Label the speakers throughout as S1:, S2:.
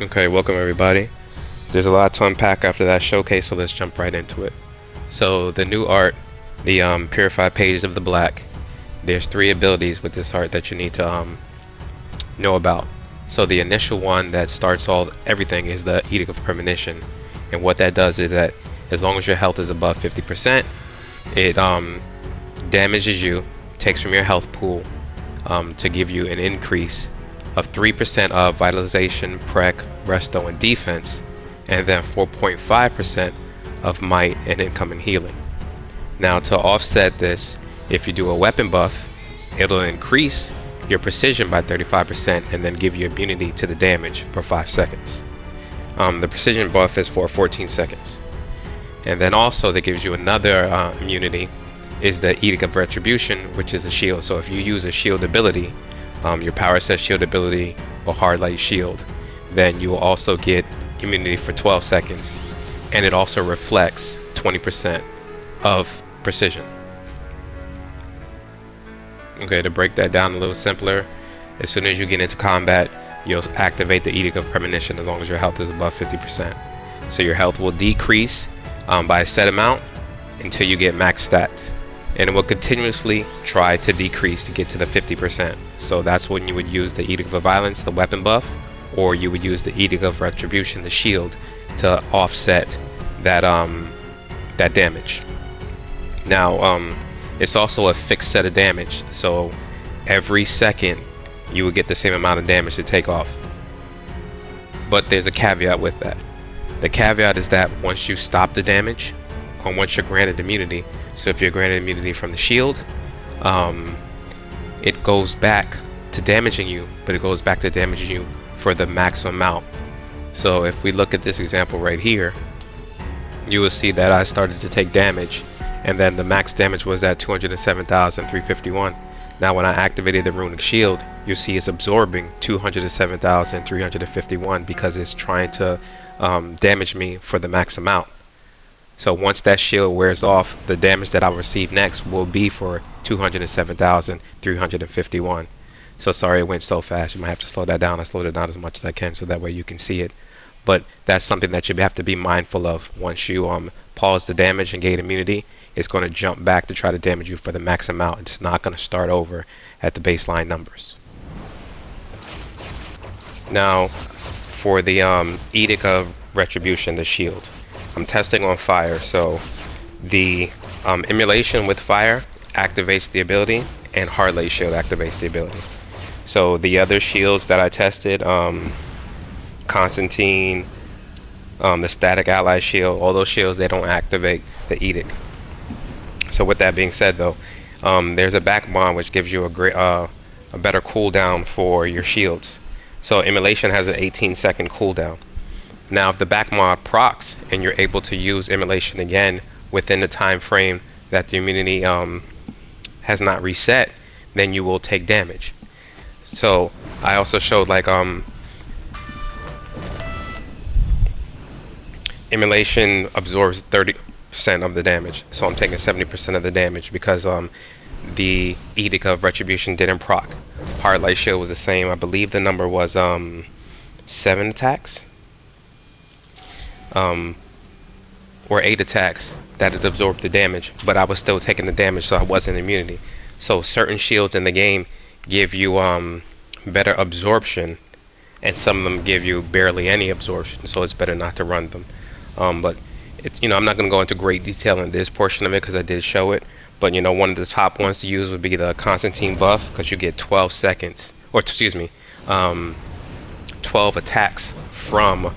S1: Okay, welcome everybody. There's a lot to unpack after that showcase, so let's jump right into it. So the new art, the Purified Pages of the Black, there's 3 abilities with this art that you need to know about. So the initial one that starts everything is the Edict of Premonition, and what that does is that as long as your health is above 50%, it damages you, takes from your health pool to give you an increase of 3% of vitalization, prec, resto, and defense, and then 4.5% of might and incoming healing. Now to offset this, if you do a weapon buff, it'll increase your precision by 35% and then give you immunity to the damage for 5 seconds. The precision buff is for 14 seconds. And then also that gives you another immunity is the Edict of Retribution, which is a shield. So if you use a shield ability, your power set shield ability or hard light shield, then you will also get immunity for 12 seconds, and it also reflects 20% of precision. Okay, to break that down a little simpler, as soon as you get into combat, you'll activate the Edict of Premonition as long as your health is above 50%. So your health will decrease by a set amount until you get max stats, and it will continuously try to decrease to get to the 50%. So that's when you would use the Edict of Violence, the weapon buff, or you would use the Edict of Retribution, the shield, to offset that that damage. Now it's also a fixed set of damage, so every second you would get the same amount of damage to take off. But there's a caveat with that. The caveat is that once you stop the damage, or once you're granted immunity, so if you're granted immunity from the shield, it goes back to damaging you, but it goes back to damaging you for the maximum amount. So if we look at this example right here, you will see that I started to take damage, and then the max damage was at 207,351. Now when I activated the runic shield, you see it's absorbing 207,351 because it's trying to damage me for the max amount. So once that shield wears off, the damage that I'll receive next will be for 207,351. So sorry it went so fast. You might have to slow that down. I slowed it down as much as I can so that way you can see it. But that's something that you have to be mindful of. Once you pause the damage and gain immunity, it's going to jump back to try to damage you for the max amount. It's not going to start over at the baseline numbers. Now for the Edict of Retribution, the shield, I'm testing on fire, so the emulation with fire activates the ability, and hard light shield activates the ability. So the other shields that I tested, Constantine, the static ally shield, all those shields, they don't activate the edict. So with that being said though, there's a back bond which gives you a better cooldown for your shields. So emulation has an 18-second cooldown. Now if the back mod procs and you're able to use emulation again within the time frame that the immunity has not reset, then you will take damage. So I also showed like emulation absorbs 30% of the damage, so I'm taking 70% of the damage because the Edict of Retribution didn't proc. Hard light shield was the same. I believe the number was 7 attacks. Or 8 attacks that it absorbed the damage, but I was still taking the damage, so I wasn't immunity. So certain shields in the game give you better absorption, and some of them give you barely any absorption, so it's better not to run them. But it's, I'm not going to go into great detail in this portion of it because I did show it, but one of the top ones to use would be the Constantine buff, because you get 12 seconds, or excuse me, 12 attacks from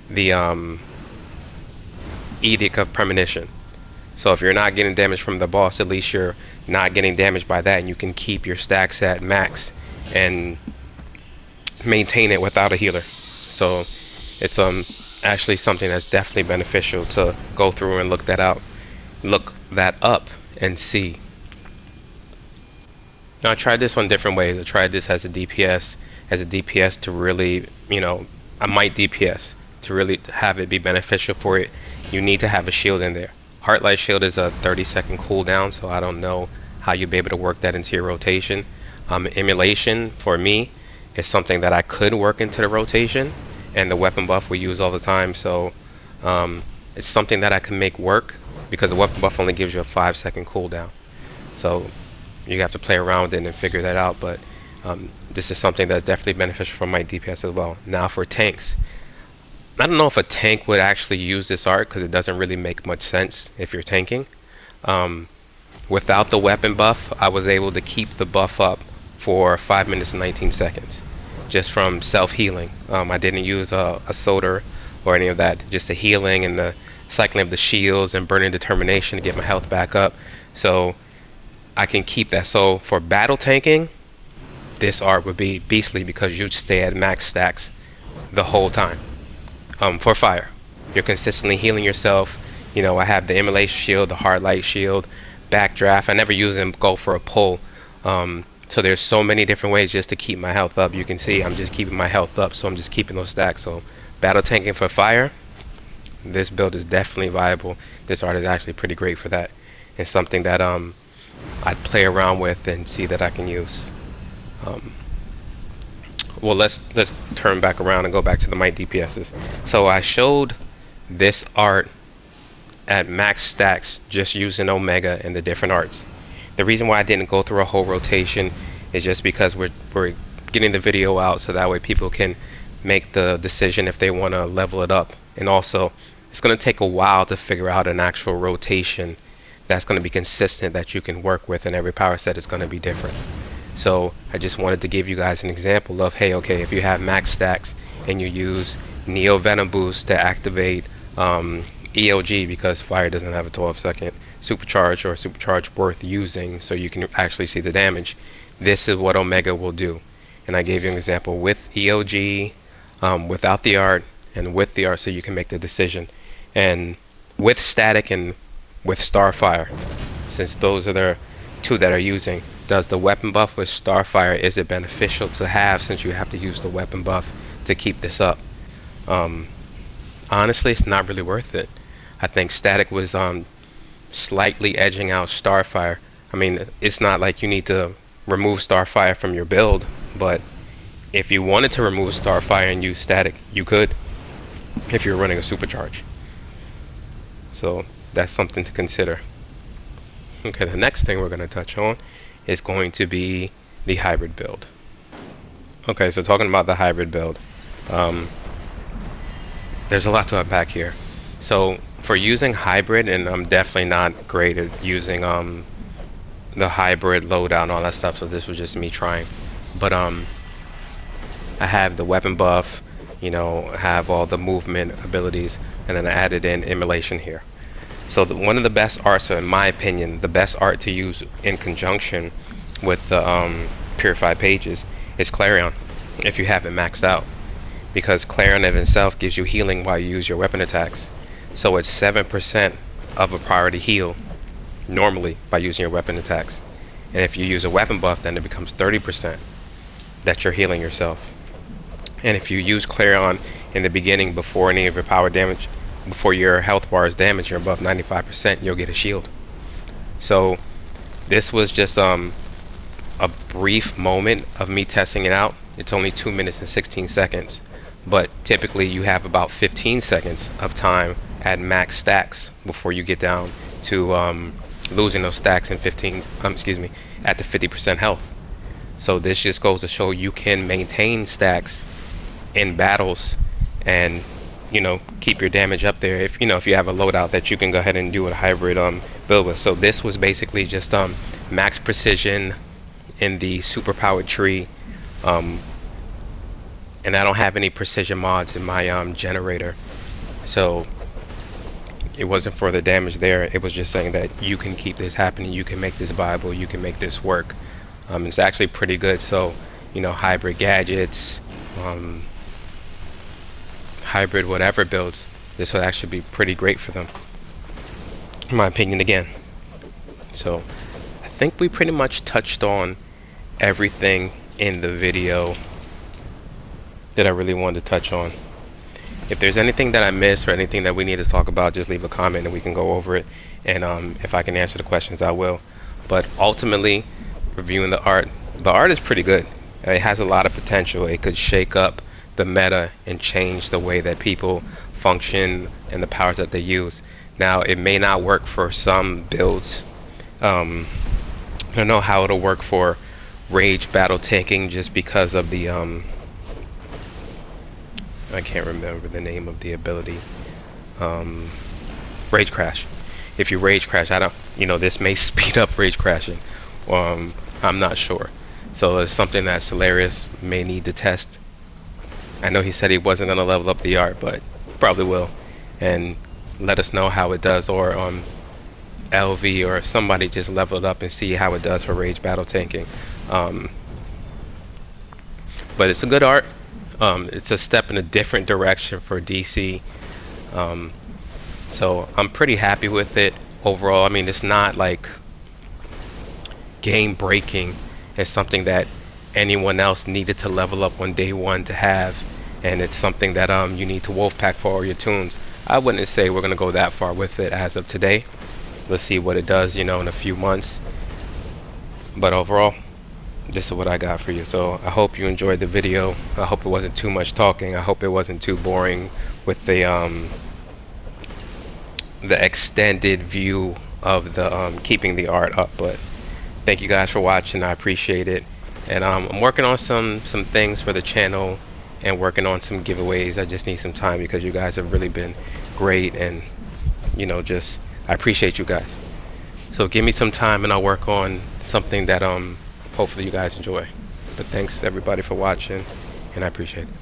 S1: the Edict of Premonition. So if you're not getting damage from the boss, at least you're not getting damaged by that, and you can keep your stacks at max and maintain it without a healer. So it's actually something that's definitely beneficial to go through and look that up and see. Now I tried this on different ways. I tried this as a DPS to really, I might DPS to really have it be beneficial for it. You need to have a shield in there. Heart light shield is a 30-second cooldown, so I don't know how you'll be able to work that into your rotation. Emulation for me is something that I could work into the rotation, and the weapon buff we use all the time. So it's something that I can make work because the weapon buff only gives you a 5-second cooldown. So you have to play around with it and figure that out. But this is something that's definitely beneficial for my DPS as well. Now for tanks, I don't know if a tank would actually use this art because it doesn't really make much sense if you're tanking. Without the weapon buff, I was able to keep the buff up for 5 minutes and 19 seconds just from self-healing. I didn't use a soda or any of that, just the healing and the cycling of the shields and burning determination to get my health back up. So I can keep that. So for battle tanking, this art would be beastly because you'd stay at max stacks the whole time. For fire, you're consistently healing yourself. You know, I have the immolation shield, the hard light shield, backdraft. I never use them, go for a pull. So there's so many different ways just to keep my health up. You can see I'm just keeping my health up, so I'm just keeping those stacks. So battle tanking for fire, this build is definitely viable. This art is actually pretty great for that. It's something that I'd play around with and see that I can use. Well, let's turn back around and go back to the might DPSs. So I showed this art at max stacks just using Omega and the different arts. The reason why I didn't go through a whole rotation is just because we're getting the video out so that way people can make the decision if they want to level it up. And also, it's going to take a while to figure out an actual rotation that's going to be consistent that you can work with, and every power set is going to be different. So I just wanted to give you guys an example of, hey, okay, if you have max stacks and you use Neo Venom Boost to activate ELG because fire doesn't have a 12-second supercharge or supercharge worth using so you can actually see the damage, this is what Omega will do. And I gave you an example with ELG, without the art, and with the art so you can make the decision. And with static and with Starfire, since those are the two that are using, does the weapon buff with Starfire, is it beneficial to have since you have to use the weapon buff to keep this up? Honestly, it's not really worth it. I think static was slightly edging out Starfire. I mean, it's not like you need to remove Starfire from your build, but if you wanted to remove Starfire and use static, you could if you're running a supercharge. So that's something to consider. Okay, the next thing we're going to touch on is going to be the hybrid build. Okay, so talking about the hybrid build, there's a lot to unpack here. So for using hybrid, and I'm definitely not great at using the hybrid loadout and all that stuff, so this was just me trying. But I have the weapon buff, you know, have all the movement abilities, and then I added in immolation here. So one of the best arts, in my opinion, the best art to use in conjunction with the Purified Pages is Clarion, if you have it maxed out. Because Clarion of itself gives you healing while you use your weapon attacks. So it's 7% of a priority heal normally by using your weapon attacks. And if you use a weapon buff, then it becomes 30% that you're healing yourself. And if you use Clarion in the beginning before any of your power damage, before your health bar is damaged, you're above 95%, you'll get a shield. So this was just a brief moment of me testing it out. It's only 2 minutes and 16 seconds, but typically you have about 15 seconds of time at max stacks before you get down to losing those stacks in at the 50% health. So this just goes to show you can maintain stacks in battles and, you know, keep your damage up there if you have a loadout that you can go ahead and do a hybrid build with. So this was basically just max precision in the superpowered tree, and I don't have any precision mods in my generator, so it wasn't for the damage there. It was just saying that you can keep this happening, you can make this viable, you can make this work. It's actually pretty good. So, you know, hybrid gadgets, hybrid whatever builds, this would actually be pretty great for them, in my opinion, again. So I think we pretty much touched on everything in the video that I really wanted to touch on. If there's anything that I missed or anything that we need to talk about, just leave a comment and we can go over it, and if I can answer the questions, I will. But ultimately, reviewing the art is pretty good. It has a lot of potential. It could shake up the meta and change the way that people function and the powers that they use. Now, it may not work for some builds. I don't know how it'll work for rage battle tanking, just because of the I can't remember the name of the ability. Rage crash. If you rage crash, I don't, this may speed up rage crashing. I'm not sure. So it's something that Solarius may need to test. I know he said he wasn't going to level up the art, but probably will. And let us know how it does, or LV or somebody just level it up and see how it does for rage battle tanking. But it's a good art. It's a step in a different direction for DC. So I'm pretty happy with it overall. I mean, it's not like game breaking. It's something that anyone else needed to level up on day one to have, and it's something that you need to Wolfpack for all your tunes. I wouldn't say we're gonna go that far with it as of today. Let's see what it does, in a few months. But overall, this is what I got for you. So I hope you enjoyed the video. I hope it wasn't too much talking. I hope it wasn't too boring with the extended view of the keeping the art up. But thank you guys for watching. I appreciate it. And I'm working on some things for the channel and working on some giveaways. I just need some time because you guys have really been great, and just I appreciate you guys. So give me some time and I'll work on something that hopefully you guys enjoy. But thanks everybody for watching, and I appreciate it.